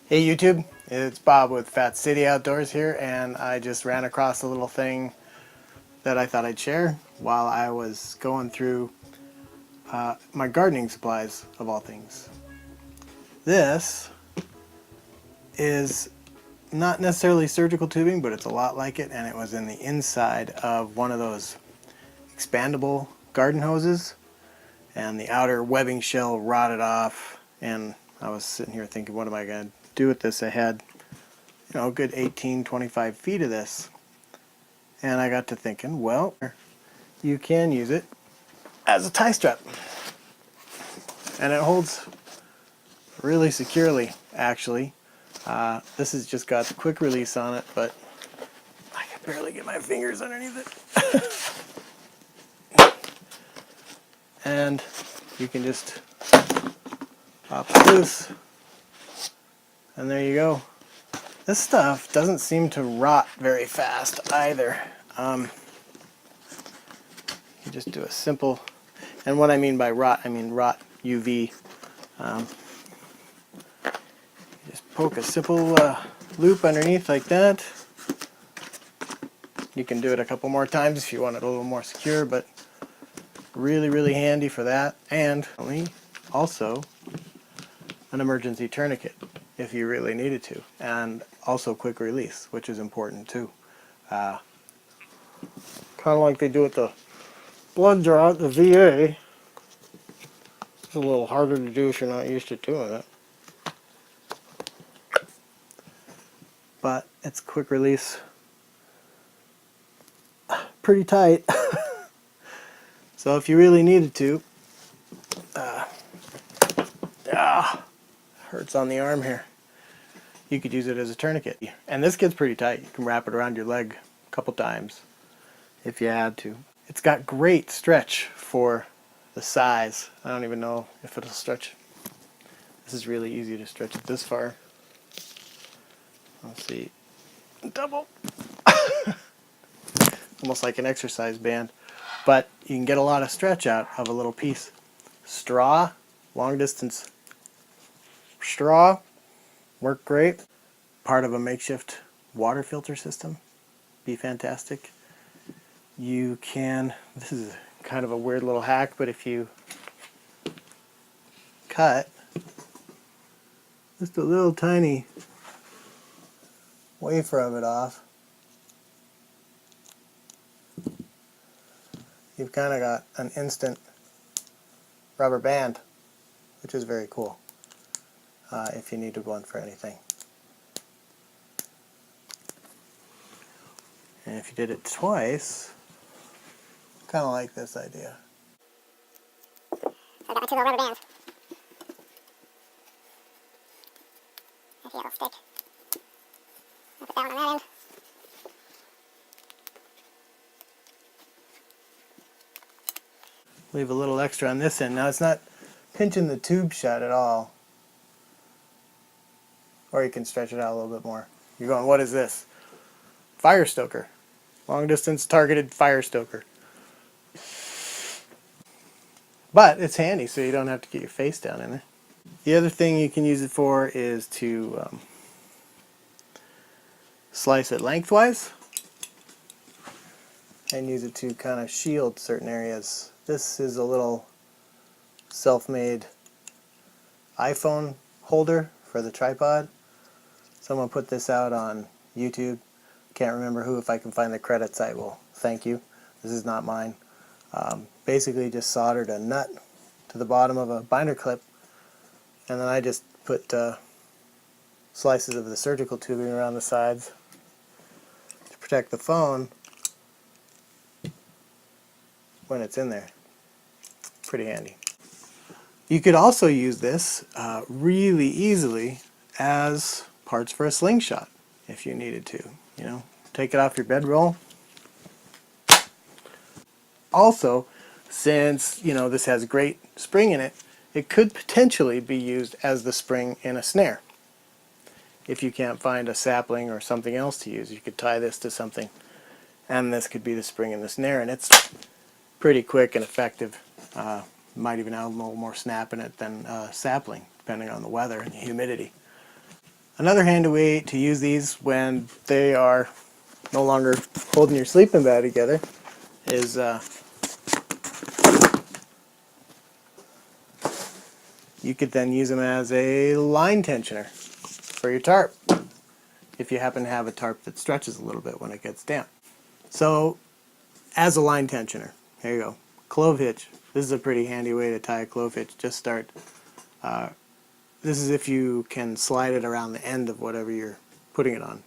Hey YouTube, it's Bob with Fat City Outdoors here, and I just ran across a little thing that I thought I'd share while I was going through my gardening supplies, of all things. This is not necessarily surgical tubing, but it's a lot like it, and it was in the inside of one of those expandable garden hoses, and the outer webbing shell rotted off, and I was sitting here thinking, what am I going to do with this? I had a good 18-25 feet of this, and I got to thinking, well, you can use it as a tie strap, and it holds really securely, actually. This has just got the quick release on it, but I can barely get my fingers underneath it. And you can just pop it loose, and there you go. This stuff doesn't seem to rot very fast either. You just do a simple, and what I mean by rot, I mean rot UV. Just poke a simple loop underneath like that. You can do it a couple more times if you want it a little more secure, but really handy for that. And also an emergency tourniquet if you really needed to, and also quick release, which is important too. Kind of like they do with the blood draw at the VA. It's a little harder to do if you're not used to doing it, but it's quick release, pretty tight. So if you really needed to, hurts on the arm here, you could use it as a tourniquet. And this gets pretty tight. You can wrap it around your leg a couple times if you had to. It's got great stretch for the size. I don't even know if it'll stretch. This is really easy to stretch it this far. Let's see. Double. Almost like an exercise band. But you can get a lot of stretch out of a little piece. Straw, long distance straw, work great. Part of a makeshift water filter system, be fantastic. You can, this is kind of a weird little hack, but if you cut just a little tiny wafer of it off, you've kind of got an instant rubber band, which is very cool if you needed one for anything. And if you did it twice, kind of like this idea. So I got my two little rubber bands. I see it'll stick. I'll put that one on that end. Leave a little extra on this end. Now it's not pinching the tube shut at all. Or you can stretch it out a little bit more. You're going, what is this? Fire stoker. Long distance targeted fire stoker. But it's handy, so you don't have to get your face down in there. The other thing you can use it for is to slice it lengthwise and use it to kind of shield certain areas. This is a little self-made iPhone holder for the tripod. Someone put this out on YouTube. Can't remember who. If I can find the credits, I will thank you. This is not mine. Basically just soldered a nut to the bottom of a binder clip, and then I just put slices of the surgical tubing around the sides to protect the phone when it's in there. Pretty handy. You could also use this really easily as parts for a slingshot if you needed to. You know, take it off your bedroll. Also, since this has great spring in it, it could potentially be used as the spring in a snare. If you can't find a sapling or something else to use, you could tie this to something, and this could be the spring in the snare, and it's pretty quick and effective. Might even have a little more snap in it than sapling, depending on the weather and the humidity. Another handy way to use these when they are no longer holding your sleeping bag together is you could then use them as a line tensioner for your tarp if you happen to have a tarp that stretches a little bit when it gets damp. So as a line tensioner, here you go. Clove hitch. This is a pretty handy way to tie a clove hitch. Just start. This is if you can slide it around the end of whatever you're putting it on.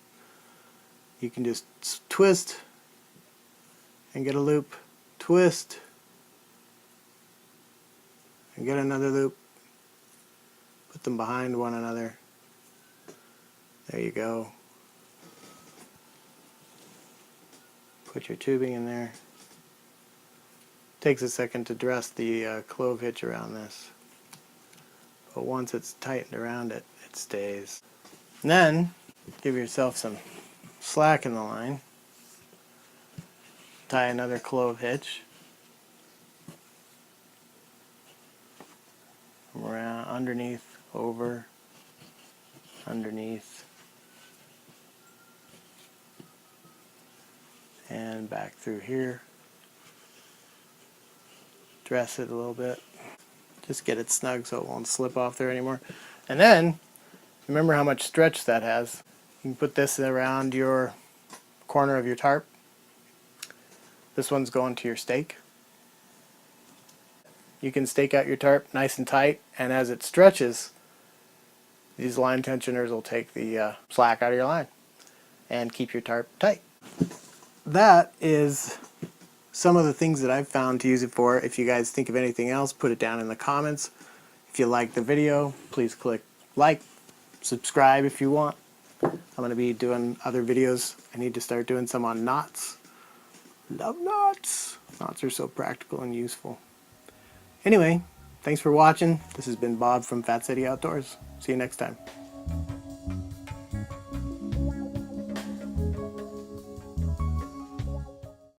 You can just twist and get a loop, twist and get another loop, put them behind one another. There you go. Put your tubing in there. Takes a second to dress the clove hitch around this, but once it's tightened around it, it stays. And then give yourself some slack in the line. Tie another clove hitch around, underneath, over, underneath, and back through here. Dress it a little bit. Just get it snug so it won't slip off there anymore. And then, remember how much stretch that has. You can put this around your corner of your tarp. This one's going to your stake. You can stake out your tarp nice and tight, and as it stretches, these line tensioners will take the slack out of your line and keep your tarp tight. That is some of the things that I've found to use it for. If you guys think of anything else, put it down in the comments. If you like the video, please click like, subscribe if you want. I'm going to be doing other videos. I need to start doing some on knots. Love knots. Knots are so practical and useful. Anyway, thanks for watching. This has been Bob from Fat City Outdoors. See you next time.